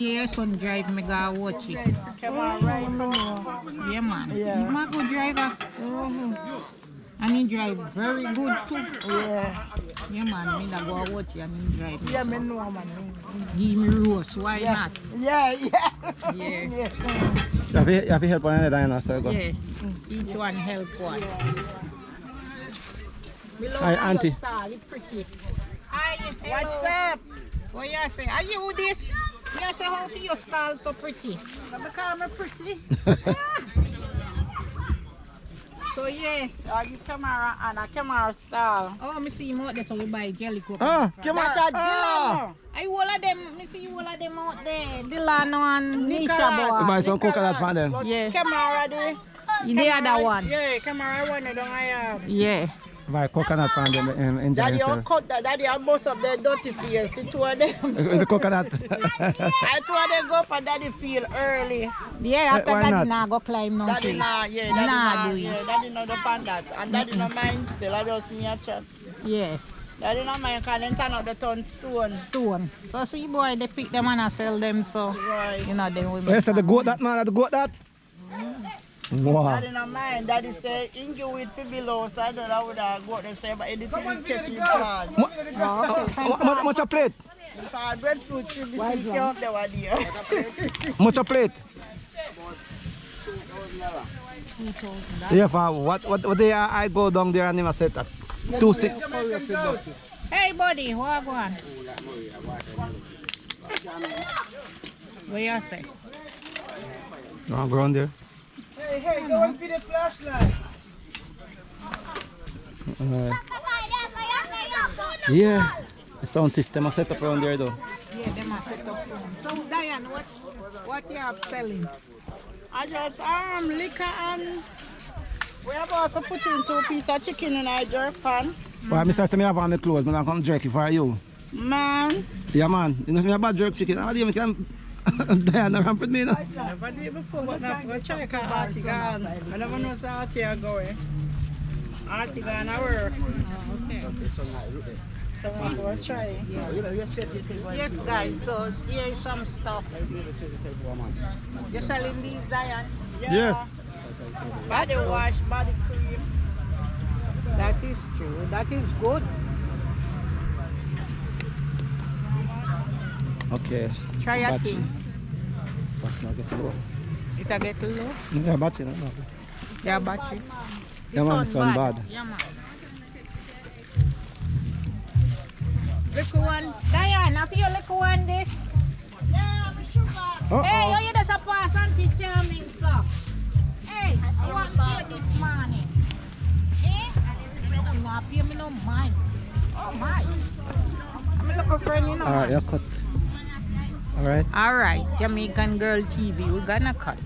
Yeah, son drive me go watch it. Yeah, man. Yeah. He's my good driver. And he drive very good too. Yeah. Yeah, man. Me da go watch it and he drive. Yeah, me know, man. Give me roast. Why Yeah. not? Yeah, yeah. Yeah. You have to help one another, you know, so go. Yeah. Each one help one. Me love Hi, your auntie. style. It's pretty. Hi. What's hello. up? What you say? Are you this? You say how to your style so pretty? Because I'm pretty. So yeah. You camera and a camera style. Oh, me see him out there, so we buy jelly cook. Ah, come on. That's a Ah. I all of them, me see all of them out there. Delano and Nisha Nicholas. You boy. buy some coconut from them. Yeah. Camera there. The other one. Yeah, camera one I don't have. Yeah. Buy coconut from them and enjoy Daddy, you yourself. cut that. Daddy, I bust up the dirty face. See two of them. The coconut. I told them go up and daddy feel early. Yeah, after why that, not? nah go climb no Daddy tree. nah, yeah, daddy Nah, nah, do it. yeah, daddy not up on that. And daddy no mind still, I just me a chat. Yeah. Daddy no mind because they turn out the ton stone. Stone. So see boy, they pick them and I sell them, so Right. you know they will Oh, you said the goat that man, the goat that? Wow. Daddy no mind. Daddy say, Ingy with for below, so I don't know what I go there say, but anything will catch you flag. Much a plate? Breadfruit should be sneaky up there, what dear. Much a plate? Yeah, for what day I go down there and him I said that 2-6. Hey buddy, what go on? What you say? You want to go on there? Hey, go and feed the flashlight. Yeah, the sound system I set up around there though. Yeah, them are set up. So Diane, what you have selling? I just liquor and we have also put in 2 pieces of chicken in our jerk pan. Well, Mr. Say me have on the clothes, but I'm come jerk it for you. Man, Yeah man, you know me about jerk chicken. I don't even can Diana ramp with me now. never did it before, but I'm going to check out Artie gone. I never know how Artie are going. Artie gone to work. Oh, okay. So I'm going to try. Yes guys, so here is some stuff. You're selling these, Diane? Yeah. Yes. Body wash, body cream. That is true. That is good. Okay. Try a Battery. thing. Battery get low. It a get low. Yeah, battery. No? Yeah, battery. Yeah man, it's on bad. Yeah, man. Little one. Diane, have you little one this? Yeah, I'm sugar. Hey, you just a pass Auntie Charming stuff. Hey, I want to hear this morning. Eh? I'm not paying me no mind. Oh my. I'm looking for any no Alright, man. you cut. Alright. Alright, Jamaican Girl TV, we're gonna cut.